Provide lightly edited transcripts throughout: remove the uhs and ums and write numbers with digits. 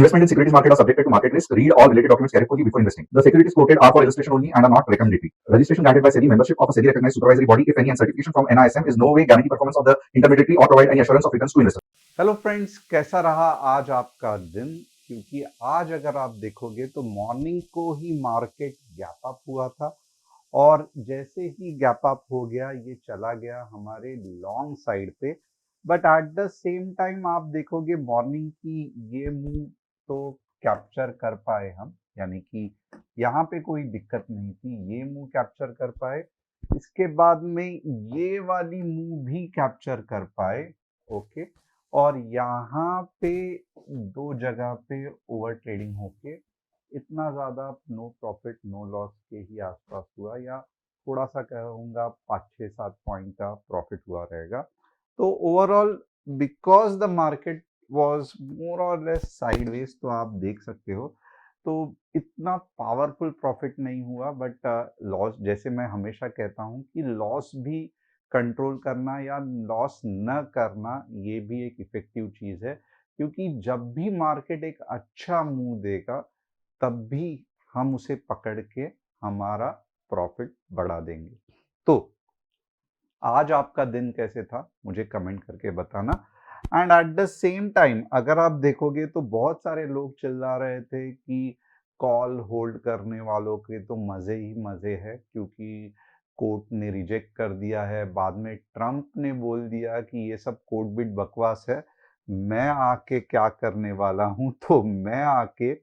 Investment in securities market are subjected to market risk. Read all related documents carefully before investing. The securities quoted are for illustration only and are not recommendatory. Registration granted by SEBI. Membership of a SEBI recognized supervisory body, if any, and certification from NISM is no way guarantee performance of the intermediary or provide any assurance of returns to investors. Hello friends, कैसा रहा आज आपका दिन? क्योंकि आज अगर आप देखोगे तो मॉर्निंग को ही मार्केट गैप अप हुआ था और जैसे ही गैप अप हो गया ये चला गया हमारे लॉन्ग साइड पे। But at the same time आप देखोगे मॉर्निंग की ये मूव तो कैप्चर कर पाए हम, यानी कि यहाँ पे कोई दिक्कत नहीं थी, ये मूव कैप्चर कर पाए। इसके बाद में ये वाली मूव भी कैप्चर कर पाए। ओके, और यहाँ पे दो जगह पे ओवर ट्रेडिंग होके इतना ज़्यादा नो प्रॉफिट नो लॉस के ही आसपास हुआ, या थोड़ा सा कहूँगा 5-6-7 पॉइंट का प्रॉफिट हुआ रहेगा। तो overall because the market was more और लेस साइडवेज, तो आप देख सकते हो तो इतना पावरफुल प्रॉफिट नहीं हुआ। बट लॉस, जैसे मैं हमेशा कहता हूँ कि लॉस भी कंट्रोल करना या लॉस न करना ये भी एक इफेक्टिव चीज़ है, क्योंकि जब भी मार्केट एक अच्छा मूव देगा तब भी हम उसे पकड़ के हमारा प्रॉफिट बढ़ा देंगे। तो आज आपका दिन कैसे था मुझे कमेंट करके बताना। And at the same time अगर आप देखोगे तो बहुत सारे लोग चिल्ला रहे थे कि कॉल होल्ड करने वालों के तो मज़े ही मज़े है, क्योंकि कोर्ट ने रिजेक्ट कर दिया है। बाद में ट्रम्प ने बोल दिया कि ये सब कोर्ट बिट बकवास है। मैं आके क्या करने वाला हूँ, तो मैं आके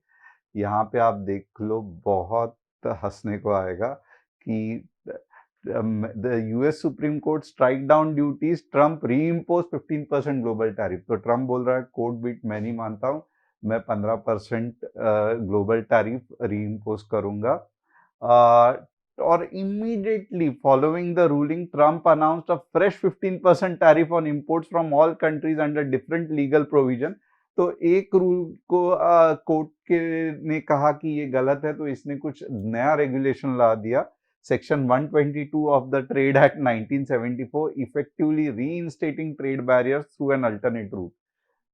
यहाँ पे आप देख लो, बहुत हंसने को आएगा कि the US Supreme Court strike down duties, Trump reimpose 15% global tariff. तो ट्रम्प बोल रहा है कोर्ट बिट मैं नहीं मानता हूँ, मैं 15% ग्लोबल टैरिफ रीइम्पोज करूंगा। और immediately following the ruling, Trump announced a fresh 15% tariff on imports from all countries under different legal provision। तो एक रूल को कोर्ट के ने कहा कि ये गलत है, तो इसने कुछ नया रेगुलेशन ला दिया। Section 122 of the trade act 1974 effectively reinstating trade barriers through an alternate route.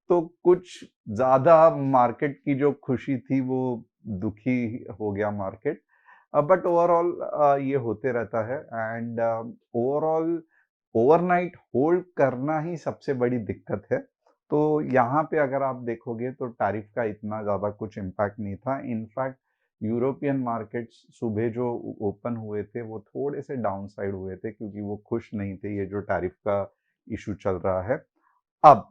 तो कुछ ज्यादा मार्केट की जो खुशी थी वो दुखी हो गया मार्केट। बट ओवरऑल ये होते रहता है। एंड ओवरऑल ओवरनाइट होल्ड करना ही सबसे बड़ी दिक्कत है। तो यहाँ पे अगर आप देखोगे तो टैरिफ का इतना ज़्यादा कुछ इम्पैक्ट नहीं था। इनफैक्ट यूरोपियन मार्केट्स सुबह जो ओपन हुए थे वो थोड़े से डाउन साइड हुए थे, क्योंकि वो खुश नहीं थे ये जो टैरिफ का इशू चल रहा है। अब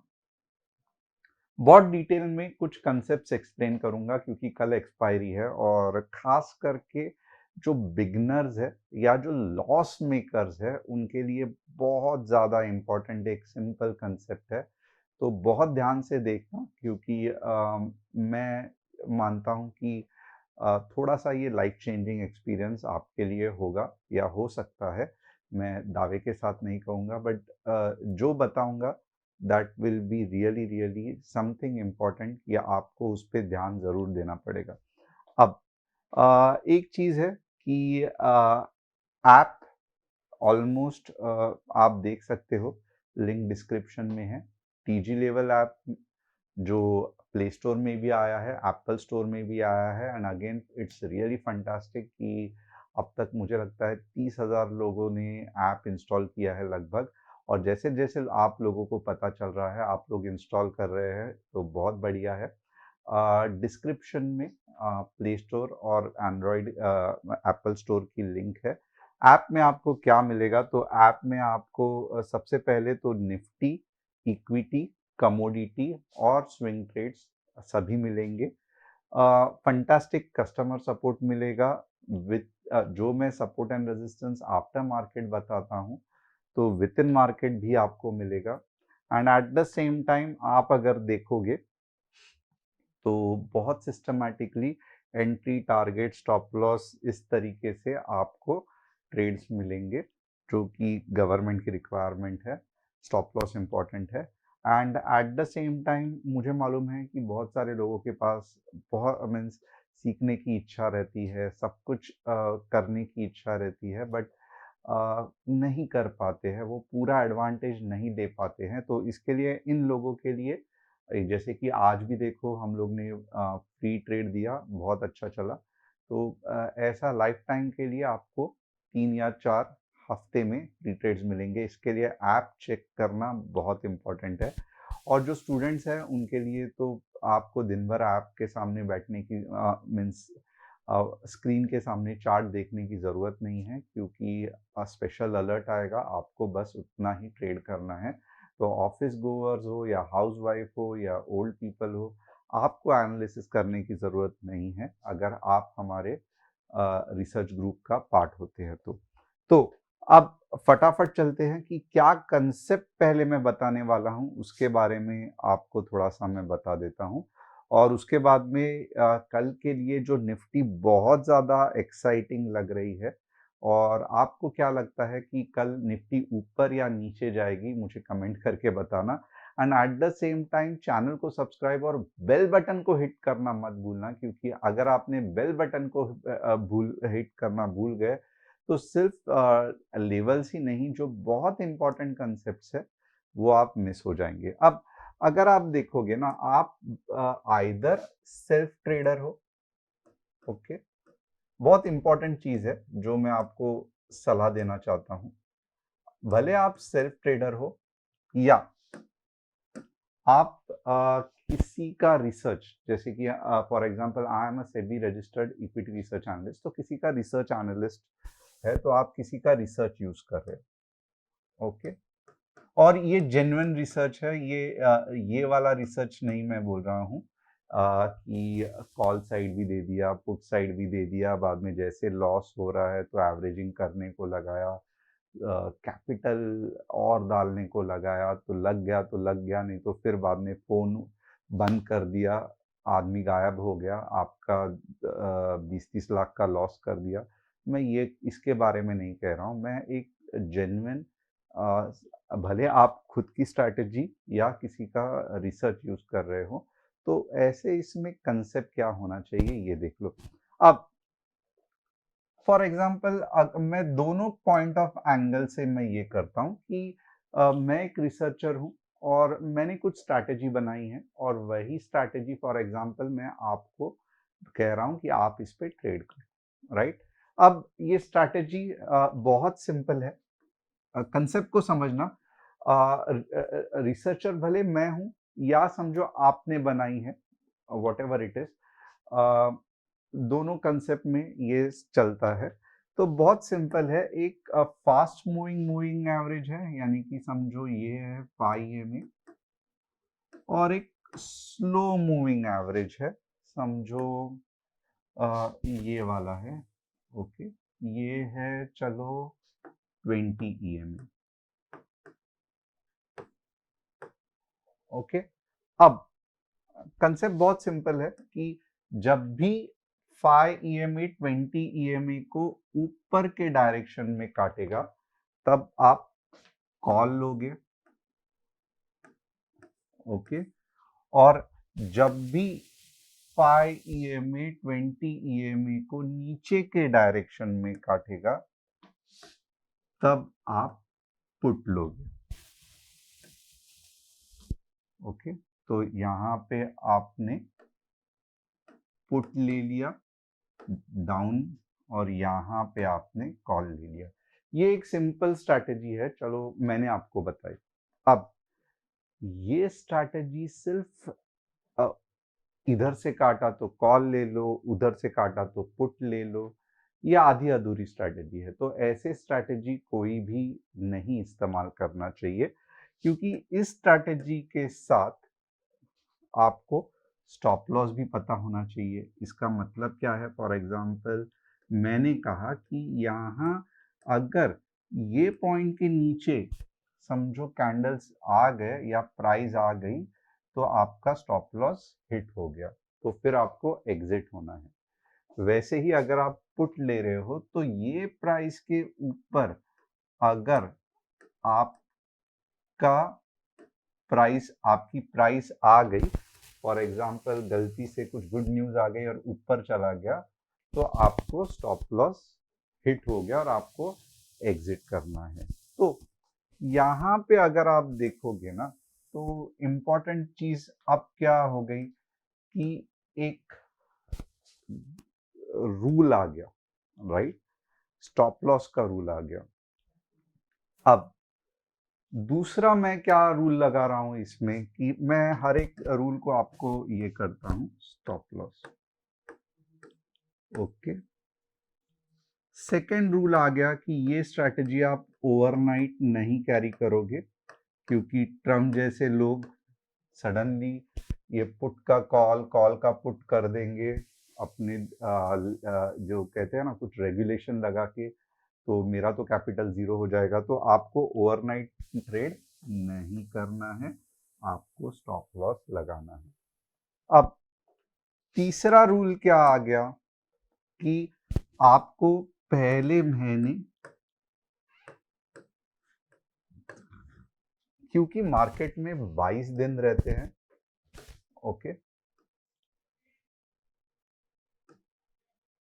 बहुत डिटेल में कुछ कंसेप्ट्स एक्सप्लेन करूंगा, क्योंकि कल एक्सपायरी है और खास करके जो बिगनर्स है या जो लॉस मेकर्स है उनके लिए बहुत ज़्यादा इम्पोर्टेंट एक सिंपल कंसेप्ट है। तो बहुत ध्यान से देखना, क्योंकि मैं मानता हूँ कि थोड़ा सा ये लाइफ चेंजिंग एक्सपीरियंस आपके लिए होगा या हो सकता है। मैं दावे के साथ नहीं कहूँगा, बट जो बताऊँगा that will be really really something important, या आपको उस पर ध्यान ज़रूर देना पड़ेगा। अब एक चीज़ है कि ऐप ऑलमोस्ट आप देख सकते हो, लिंक डिस्क्रिप्शन में है। टीजी लेवल ऐप जो प्ले स्टोर में भी आया है, एप्पल स्टोर में भी आया है। And again it's really fantastic कि अब तक मुझे लगता है 30,000 लोगों ने ऐप इंस्टॉल किया है लगभग। और जैसे जैसे आप लोगों को पता चल रहा है आप लोग इंस्टॉल कर रहे हैं, तो बहुत बढ़िया है। डिस्क्रिप्शन में प्ले स्टोर और एंड्रॉयड एप्पल स्टोर की लिंक है। ऐप में आपको क्या मिलेगा, तो ऐप में आपको सबसे पहले तो निफ्टी, इक्विटी, कमोडिटी और स्विंग ट्रेड्स सभी मिलेंगे। फंटास्टिक कस्टमर सपोर्ट मिलेगा विद जो मैं support and resistance after market बताता हूँ, तो विद इन मार्केट भी आपको मिलेगा। And at the same time आप अगर देखोगे तो बहुत systematically entry, target, stop loss इस तरीके से आपको ट्रेड्स मिलेंगे, जो कि गवर्नमेंट की रिक्वायरमेंट है। स्टॉप लॉस इम्पॉर्टेंट है। And at the same time मुझे मालूम है कि बहुत सारे लोगों के पास बहुत मीन्स सीखने की इच्छा रहती है, सब कुछ करने की इच्छा रहती है, बट नहीं कर पाते हैं, वो पूरा एडवांटेज नहीं दे पाते हैं। तो इसके लिए इन लोगों के लिए जैसे कि आज भी देखो हम लोग ने फ्री ट्रेड दिया, बहुत अच्छा चला। तो ऐसा लाइफ टाइम के लिए आपको 3 या 4 हफ्ते में फ्री ट्रेड्स मिलेंगे। इसके लिए ऐप चेक करना बहुत इम्पोर्टेंट है। और जो स्टूडेंट्स हैं उनके लिए तो आपको दिन भर ऐप के सामने बैठने की मीन्स स्क्रीन के सामने चार्ट देखने की ज़रूरत नहीं है, क्योंकि स्पेशल अलर्ट आएगा, आपको बस उतना ही ट्रेड करना है। तो ऑफिस गोअर्स हो या हाउसवाइफ हो या ओल्ड पीपल हो, आपको एनालिसिस करने की ज़रूरत नहीं है अगर आप हमारे रिसर्च ग्रुप का पार्ट होते हैं तो अब फटाफट चलते हैं कि क्या कंसेप्ट पहले मैं बताने वाला हूं, उसके बारे में आपको थोड़ा सा मैं बता देता हूं। और उसके बाद में कल के लिए जो निफ्टी बहुत ज़्यादा एक्साइटिंग लग रही है, और आपको क्या लगता है कि कल निफ्टी ऊपर या नीचे जाएगी, मुझे कमेंट करके बताना। And at the same time channel को सब्सक्राइब और बेल बटन को हिट करना मत भूलना, क्योंकि अगर आपने बेल बटन को हिट करना भूल गए तो सिर्फ लेवल्स ही नहीं, जो बहुत इंपॉर्टेंट कंसेप्ट्स है वो आप मिस हो जाएंगे। अब अगर आप देखोगे ना, आप आइदर सेल्फ ट्रेडर हो, ओके, बहुत इंपॉर्टेंट चीज है जो मैं आपको सलाह देना चाहता हूं। भले आप सेल्फ ट्रेडर हो या आप किसी का रिसर्च, जैसे कि for example I am a SEBI registered equity research analyst, तो किसी का रिसर्च एनालिस्ट है तो आप किसी का रिसर्च यूज कर रहे हो, ओके। और ये जेन्युइन रिसर्च है, ये वाला रिसर्च नहीं मैं बोल रहा हूँ कि कॉल साइड भी दे दिया, पुट साइड भी दे दिया, बाद में जैसे लॉस हो रहा है तो एवरेजिंग करने को लगाया, कैपिटल और डालने को लगाया, तो लग गया तो लग गया, नहीं तो फिर बाद में फोन बंद कर दिया, आदमी गायब हो गया, आपका 20-30 लाख का लॉस कर दिया। मैं ये इसके बारे में नहीं कह रहा हूँ, मैं एक जेन्युइन, भले आप खुद की स्ट्रैटेजी या किसी का रिसर्च यूज कर रहे हो, तो ऐसे इसमें कंसेप्ट क्या होना चाहिए ये देख लो। अब फॉर एग्जाम्पल मैं दोनों पॉइंट ऑफ एंगल से मैं ये करता हूँ कि मैं एक रिसर्चर हूँ और मैंने कुछ स्ट्रैटेजी बनाई है, और वही स्ट्रैटेजी फॉर एग्जाम्पल मैं आपको कह रहा हूँ कि आप इस पे ट्रेड करें, राइट। अब ये स्ट्रैटेजी बहुत सिंपल है, कंसेप्ट को समझना। रिसर्चर भले मैं हूं या समझो आपने बनाई है, वॉट एवर इट इज, दोनों कंसेप्ट में ये चलता है। तो बहुत सिंपल है, एक फास्ट मूविंग मूविंग एवरेज है, यानी कि समझो ये है 5 EMA, और एक स्लो मूविंग एवरेज है, समझो ये वाला है, ओके, ये है चलो 20 EMA, ओके। अब कंसेप्ट बहुत सिंपल है कि जब भी 5 EMA 20 EMA को ऊपर के डायरेक्शन में काटेगा तब आप कॉल लोगे, ओके। और जब भी 5 EMA 20 EMA को नीचे के डायरेक्शन में काटेगा तब आप पुट लोगे, ओके। तो यहां पे आपने पुट ले लिया डाउन, और यहाँ पे आपने कॉल ले लिया। ये एक सिंपल स्ट्रैटेजी है, चलो मैंने आपको बताई। अब ये स्ट्रैटेजी सिर्फ इधर से काटा तो कॉल ले लो, उधर से काटा तो पुट ले लो, ये आधी अधूरी स्ट्रैटेजी है। तो ऐसे स्ट्रैटेजी कोई भी नहीं इस्तेमाल करना चाहिए, क्योंकि इस स्ट्रैटेजी के साथ आपको स्टॉप लॉस भी पता होना चाहिए। इसका मतलब क्या है, फॉर एग्जांपल मैंने कहा कि यहाँ अगर ये पॉइंट के नीचे समझो कैंडल्स आ गए या प्राइस आ गई तो आपका स्टॉप लॉस हिट हो गया, तो फिर आपको एग्जिट होना है। वैसे ही अगर आप पुट ले रहे हो तो ये प्राइस के ऊपर अगर आपका आपकी प्राइस आ गई, फॉर एग्जाम्पल गलती से कुछ गुड न्यूज आ गई और ऊपर चला गया, तो आपको स्टॉप लॉस हिट हो गया और आपको एग्जिट करना है। तो यहाँ पे अगर आप देखोगे ना, तो इम्पोर्टेंट चीज अब क्या हो गई कि एक रूल आ गया, राइट? स्टॉप लॉस का रूल आ गया। अब दूसरा मैं क्या रूल लगा रहा हूं इसमें कि मैं हर एक रूल को आपको ये करता हूं, stop loss, okay. Second rule आ गया कि ये स्ट्रैटेजी आप ओवरनाइट नहीं कैरी करोगे, क्योंकि ट्रम्प जैसे लोग सडनली ये पुट का कॉल का पुट कर देंगे अपने जो कहते हैं ना कुछ रेगुलेशन लगा के, तो मेरा तो कैपिटल जीरो हो जाएगा। तो आपको ओवरनाइट ट्रेड नहीं करना है, आपको स्टॉप लॉस लगाना है। अब तीसरा रूल क्या आ गया कि आपको पहले महीने, क्योंकि मार्केट में 22 दिन रहते हैं, ओके।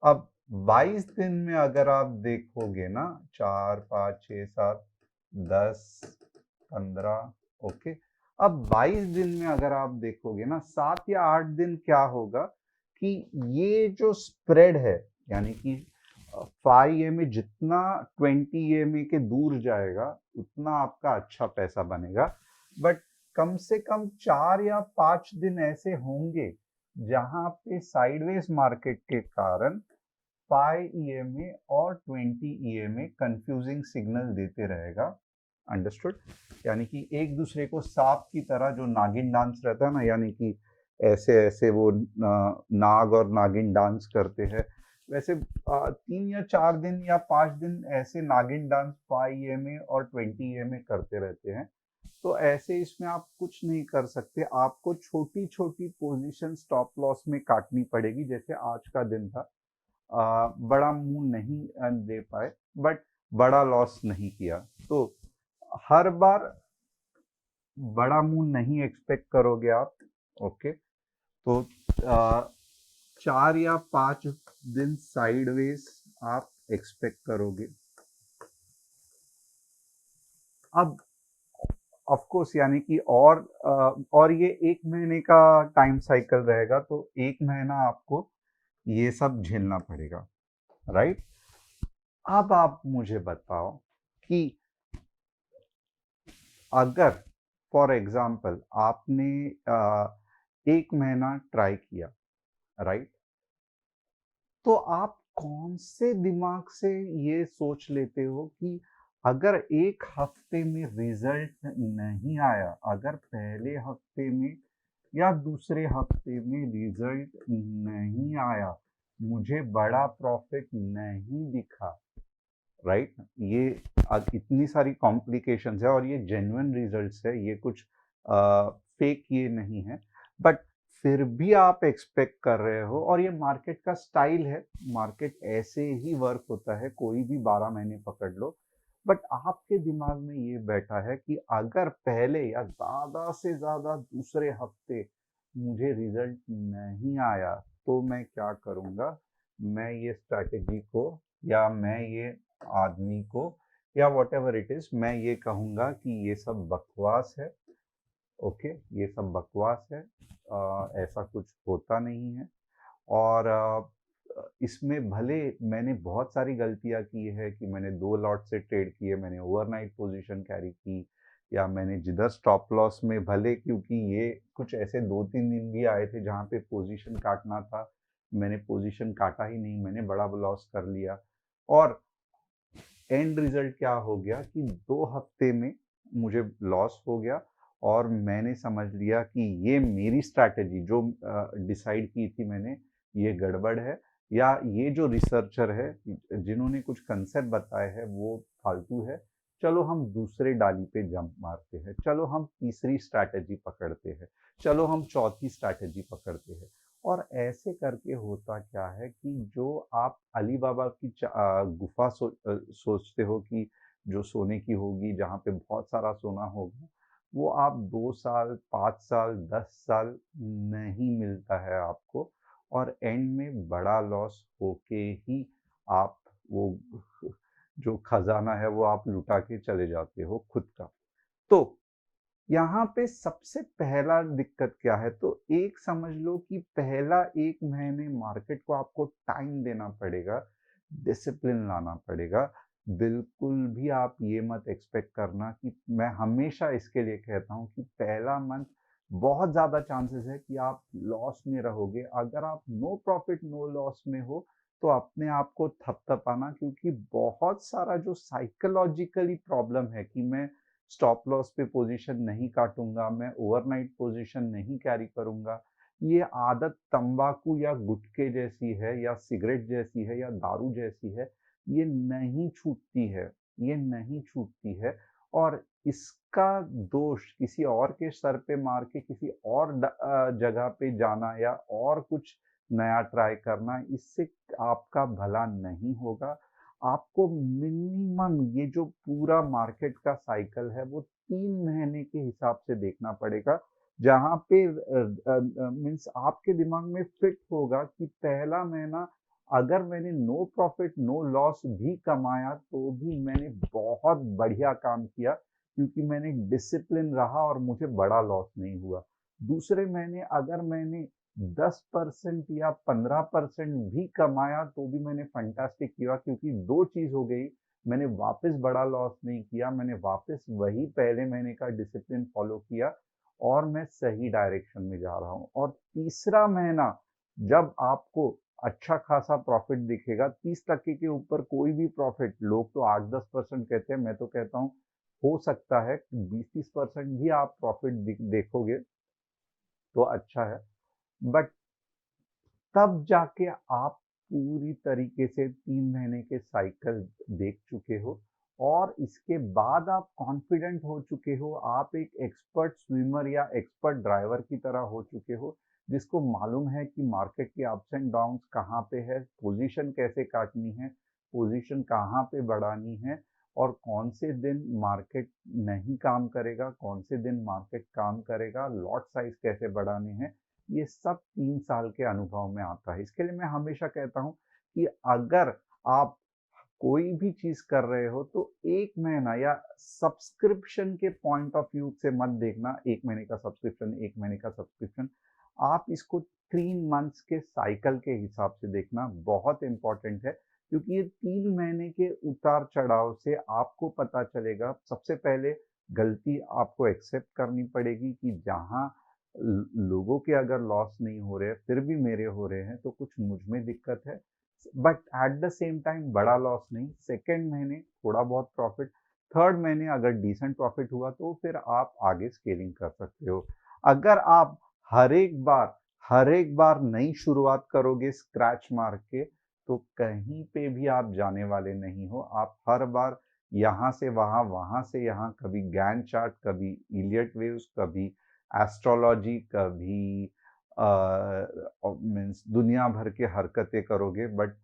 अब 22 दिन में अगर आप देखोगे ना, 4 5 6 7 10 15, ओके। अब 22 दिन में अगर आप देखोगे ना, 7 या 8 दिन क्या होगा कि ये जो स्प्रेड है, यानी कि 5 EMA जितना 20 EMA के दूर जाएगा उतना आपका अच्छा पैसा बनेगा। बट कम से कम 4 या 5 दिन ऐसे होंगे जहां पे साइडवेज मार्केट के कारण 5 EMA और 20 EMA कंफ्यूजिंग सिग्नल देते रहेगा, अंडरस्टूड? यानी कि एक दूसरे को सांप की तरह, जो नागिन डांस रहता है ना, यानी कि ऐसे ऐसे वो नाग और नागिन डांस करते हैं, वैसे 3 या 4 दिन या 5 दिन ऐसे नागिन डांस 5 EMA और 20 EMA करते रहते हैं। तो ऐसे इसमें आप कुछ नहीं कर सकते, आपको छोटी छोटी पोजीशन स्टॉप लॉस में काटनी पड़ेगी। जैसे आज का दिन था, बड़ा मुंह नहीं दे पाए, बट बड़ा लॉस नहीं किया। तो हर बार बड़ा मुंह नहीं एक्सपेक्ट करोगे आप, ओके। तो 4 या 5 दिन साइडवेज आप एक्सपेक्ट करोगे। अब ऑफ कोर्स, यानी कि और ये 1 महीने का टाइम साइकिल रहेगा, तो 1 महीना आपको ये सब झेलना पड़ेगा, राइट? अब आप मुझे बताओ कि अगर फॉर एग्जाम्पल आपने 1 महीना ट्राई किया, राइट? तो आप कौन से दिमाग से ये सोच लेते हो कि अगर एक हफ्ते में रिजल्ट नहीं आया, अगर पहले हफ्ते में या दूसरे हफ्ते में रिजल्ट नहीं आया, मुझे बड़ा प्रॉफिट नहीं दिखा, राइट? ये इतनी सारी कॉम्प्लिकेशंस है और ये जेन्युइन रिजल्ट्स है, ये कुछ फेक ये नहीं है। बट फिर भी आप एक्सपेक्ट कर रहे हो, और ये मार्केट का स्टाइल है, मार्केट ऐसे ही वर्क होता है, कोई भी 12 महीने पकड़ लो। बट आपके दिमाग में ये बैठा है कि अगर पहले या ज़्यादा से ज़्यादा दूसरे हफ्ते मुझे रिजल्ट नहीं आया, तो मैं क्या करूँगा? मैं ये स्ट्रैटेजी को, या मैं ये आदमी को, या वॉट एवर इट इज, मैं ये कहूँगा कि ये सब बकवास है, ओके। ये सब बकवास है, ऐसा कुछ होता नहीं है। और इसमें भले मैंने बहुत सारी गलतियां की है कि मैंने 2 लॉट से ट्रेड किए, मैंने ओवरनाइट पोजीशन कैरी की, या मैंने जिधर स्टॉप लॉस में, भले क्योंकि ये कुछ ऐसे 2-3 दिन भी आए थे जहाँ पे पोजीशन काटना था, मैंने पोजीशन काटा ही नहीं, मैंने बड़ा लॉस कर लिया। और एंड रिजल्ट क्या हो गया कि 2 हफ्ते में मुझे लॉस हो गया, और मैंने समझ लिया कि ये मेरी स्ट्रैटेजी जो डिसाइड की थी मैंने, ये गड़बड़ है, या ये जो रिसर्चर है जिन्होंने कुछ कंसेप्ट बताए हैं वो फालतू है। चलो हम दूसरे डाली पे जंप मारते हैं, चलो हम तीसरी स्ट्रैटेजी पकड़ते हैं, चलो हम चौथी स्ट्रैटेजी पकड़ते हैं। और ऐसे करके होता क्या है कि जो आप अली बाबा की गुफा सोचते हो कि जो सोने की होगी, जहाँ पे बहुत सारा सोना होगा, वो आप 2 साल 5 साल 10 साल नहीं मिलता है आपको, और एंड में बड़ा लॉस होके ही आप वो जो खजाना है वो आप लुटा के चले जाते हो खुद का। तो यहाँ पे सबसे पहला दिक्कत क्या है, तो एक समझ लो कि पहला 1 महीने मार्केट को आपको टाइम देना पड़ेगा, डिसिप्लिन लाना पड़ेगा। बिल्कुल भी आप ये मत एक्सपेक्ट करना कि मैं हमेशा इसके लिए कहता हूँ कि पहला मंथ बहुत ज़्यादा चांसेस है कि आप लॉस में रहोगे। अगर आप नो प्रॉफिट नो लॉस में हो, तो अपने आप को थपथपाना, क्योंकि बहुत सारा जो साइकोलॉजिकली प्रॉब्लम है कि मैं स्टॉप लॉस पे पोजीशन नहीं काटूंगा, मैं ओवरनाइट पोजीशन नहीं कैरी करूंगा, ये आदत तंबाकू या गुटखे जैसी है या सिगरेट जैसी है या दारू जैसी है, ये नहीं छूटती है, ये नहीं छूटती है। और इसका दोष किसी और के सर पे मार के किसी और जगह पे जाना या और कुछ नया ट्राई करना, इससे आपका भला नहीं होगा। आपको मिनिमम ये जो पूरा मार्केट का साइकिल है वो 3 महीने के हिसाब से देखना पड़ेगा, जहाँ पे मीन्स आपके दिमाग में फिट होगा कि पहला महीना अगर मैंने नो प्रॉफिट नो लॉस भी कमाया तो भी मैंने बहुत बढ़िया काम किया, क्योंकि मैंने डिसिप्लिन रहा और मुझे बड़ा लॉस नहीं हुआ। दूसरे महीने अगर मैंने 10% या 15% भी कमाया तो भी मैंने फंटास्टिक किया, क्योंकि दो चीज हो गई, मैंने वापस बड़ा लॉस नहीं किया, मैंने वापस वही पहले महीने का डिसिप्लिन फॉलो किया और मैं सही डायरेक्शन में जा रहा हूँ। और तीसरा महीना जब आपको अच्छा खासा प्रॉफिट दिखेगा, 30% के ऊपर कोई भी प्रॉफिट, लोग तो 8-10% कहते हैं, मैं तो कहता हूँ हो सकता है 20-30% भी आप प्रॉफिट देखोगे तो अच्छा है। बट तब जाके आप पूरी तरीके से 3 महीने के साइकिल देख चुके हो और इसके बाद आप कॉन्फिडेंट हो चुके हो, आप एक एक्सपर्ट स्विमर या एक्सपर्ट ड्राइवर की तरह हो चुके हो, जिसको मालूम है कि मार्केट के अप्स एंड डाउन्स कहाँ पे है, पोजीशन कैसे काटनी है, पोजीशन कहाँ पे बढ़ानी है, और कौन से दिन मार्केट नहीं काम करेगा, कौन से दिन मार्केट काम करेगा, लॉट साइज कैसे बढ़ाने हैं, ये सब 3 साल के अनुभव में आता है। इसके लिए मैं हमेशा कहता हूँ कि अगर आप कोई भी चीज कर रहे हो तो 1 महीना या सब्सक्रिप्शन के पॉइंट ऑफ व्यू से मत देखना, 1 महीने का सब्सक्रिप्शन, 1 महीने का सब्सक्रिप्शन, आप इसको 3 मंथ्स के साइकिल के हिसाब से देखना बहुत इंपॉर्टेंट है, क्योंकि ये 3 महीने के उतार चढ़ाव से आपको पता चलेगा। सबसे पहले गलती आपको एक्सेप्ट करनी पड़ेगी कि जहाँ लोगों के अगर लॉस नहीं हो रहे फिर भी मेरे हो रहे हैं तो कुछ मुझ में दिक्कत है। But at the same time बड़ा लॉस नहीं, सेकेंड महीने थोड़ा बहुत प्रॉफिट, थर्ड महीने अगर डिसेंट प्रॉफिट हुआ तो फिर आप आगे स्केलिंग कर सकते हो। अगर आप हर एक बार नई शुरुआत करोगे स्क्रैच मार के, तो कहीं पे भी आप जाने वाले नहीं हो। आप हर बार यहाँ से वहाँ, वहाँ से यहाँ, कभी गैन चार्ट, कभी इलियट वेव्स, कभी एस्ट्रोलॉजी, कभी मीन्स दुनिया भर के हरकतें करोगे, बट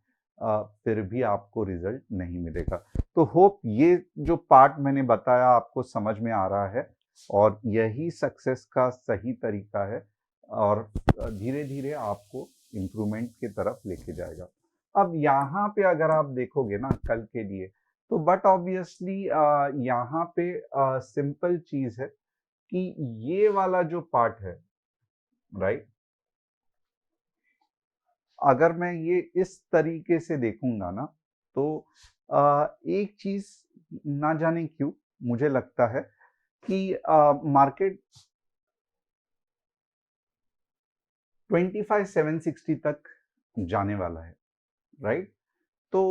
फिर भी आपको रिजल्ट नहीं मिलेगा। तो होप ये जो पार्ट मैंने बताया आपको समझ में आ रहा है और यही सक्सेस का सही तरीका है और धीरे धीरे आपको इम्प्रूवमेंट की तरफ लेके जाएगा। अब यहाँ पे अगर आप देखोगे ना कल के लिए, तो बट ऑब्वियसली यहाँ पे सिंपल चीज है कि ये वाला जो पार्ट है, राइट, अगर मैं ये इस तरीके से देखूंगा ना, तो एक चीज ना जाने क्यों मुझे लगता है कि मार्केट 25,760 तक जाने वाला है, राइट। तो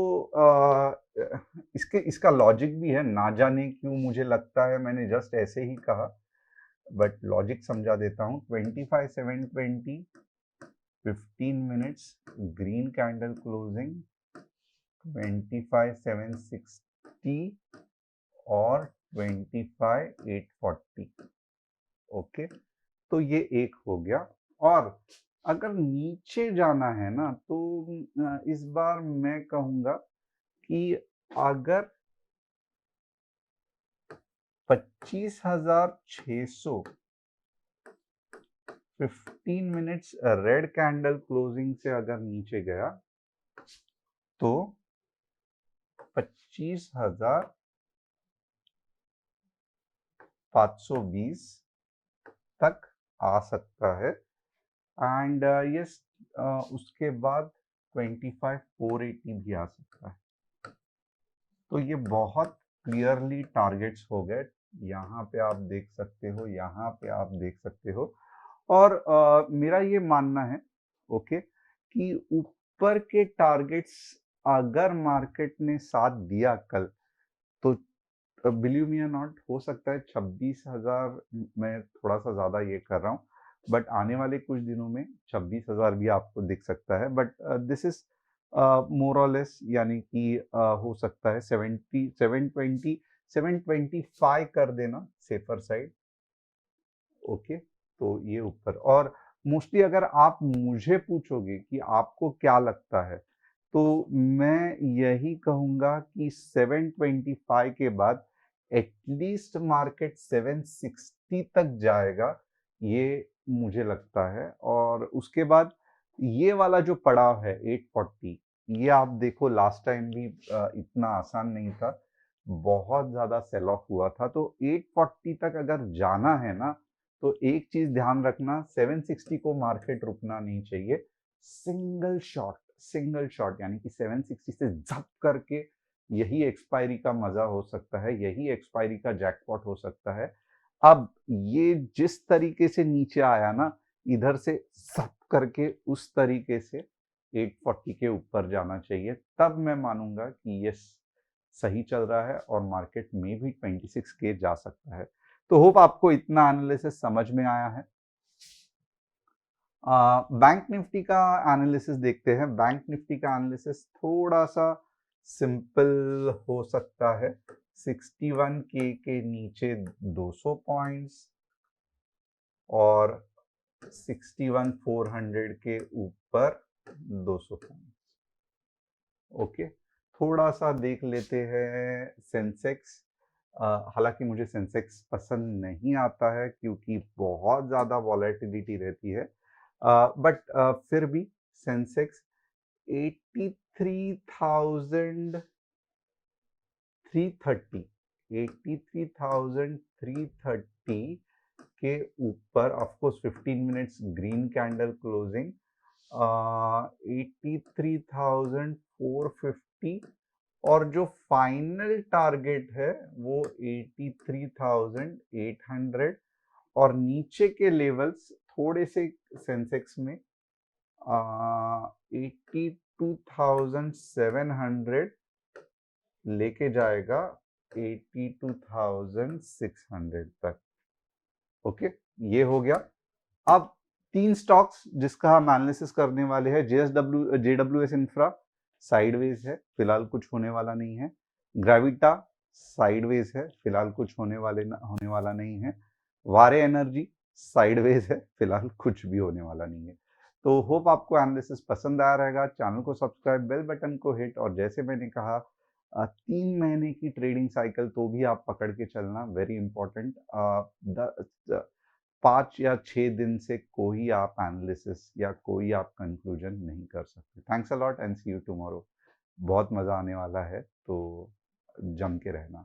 इसका लॉजिक भी है, ना जाने क्यों मुझे लगता है, मैंने जस्ट ऐसे ही कहा, बट लॉजिक समझा देता हूँ। 25,720, 15 मिनट्स ग्रीन कैंडल क्लोजिंग, 25,760 और 25,840, ओके। तो ये एक हो गया। और अगर नीचे जाना है ना, तो इस बार मैं कहूंगा कि अगर 25,600 15 मिनट्स रेड कैंडल क्लोजिंग से अगर नीचे गया, तो 25,500 520 तक आ सकता है एंड यस उसके बाद 25,480 भी आ सकता है। तो ये बहुत क्लियरली टारगेट्स हो गए। यहाँ पे आप देख सकते हो, यहाँ पे आप देख सकते हो। और मेरा ये मानना है ओके कि ऊपर के टारगेट्स अगर मार्केट ने साथ दिया कल तो बिलीव मी और नॉट हो सकता है 26,000 मैं थोड़ा सा ज्यादा ये कर रहा हूँ बट आने वाले कुछ दिनों में 26,000 भी आपको दिख सकता है बट दिस इज मोर और लेस यानी कि हो सकता है 70 720 725 कर देना सेफर साइड ओके। तो ये ऊपर और मोस्टली अगर आप मुझे पूछोगे कि आपको क्या लगता है तो मैं यही कहूंगा कि 725 के बाद एटलीस्ट मार्केट 760 तक जाएगा ये मुझे लगता है। और उसके बाद ये वाला जो पड़ाव है 840 ये आप देखो लास्ट टाइम भी इतना आसान नहीं था, बहुत ज्यादा सेल ऑफ हुआ था। तो 840 तक अगर जाना है ना तो एक चीज ध्यान रखना 760 को मार्केट रुकना नहीं चाहिए। सिंगल शॉट यानी कि 760 से जप करके यही एक्सपायरी का मजा हो सकता है, यही एक्सपायरी का जैकपॉट हो सकता है। अब ये जिस तरीके से नीचे आया ना इधर से जप करके उस तरीके से 840 के ऊपर जाना चाहिए, तब मैं मानूंगा कि ये सही चल रहा है और मार्केट में भी 26 के जा सकता है। तो होप आपको इतना एनालिसिस समझ में आया है। बैंक निफ्टी का एनालिसिस देखते हैं। बैंक निफ्टी का एनालिसिस थोड़ा सा सिंपल हो सकता है। 61 के नीचे 200 पॉइंट्स और 61,400 के ऊपर 200 पॉइंट्स ओके। थोड़ा सा देख लेते हैं सेंसेक्स। हालांकि मुझे सेंसेक्स पसंद नहीं आता है क्योंकि बहुत ज़्यादा वॉलेटिलिटी रहती है बट फिर भी सेंसेक्स 83,330 83,330 के ऊपर of course 15 minutes green candle closing 83,450 और जो फाइनल टारगेट है वो 83,800 और नीचे के लेवल्स थोड़े से सेंसेक्स में 82,700 लेके जाएगा 82,600 तक ओके। ये हो गया। अब 3 स्टॉक्स जिसका हम एनालिसिस करने वाले हैं। जेडब्ल्यूएस इंफ्रा साइडवेज है, फिलहाल कुछ होने वाला नहीं है। ग्रेविटा साइडवेज है, फिलहाल कुछ होने वाला नहीं है। वारे एनर्जी साइडवेज है, फिलहाल कुछ भी होने वाला नहीं है। तो होप आपको एनालिसिस पसंद आया रहेगा। चैनल को सब्सक्राइब, बेल बटन को हिट और जैसे मैंने कहा 3 महीने की ट्रेडिंग साइकिल तो भी आप पकड़ के चलना, वेरी इंपॉर्टेंट। 5 या 6 दिन से कोई आप एनालिसिस या कोई आप कंक्लूजन नहीं कर सकते। Thanks a lot and see you tomorrow. बहुत मजा आने वाला है तो जम के रहना।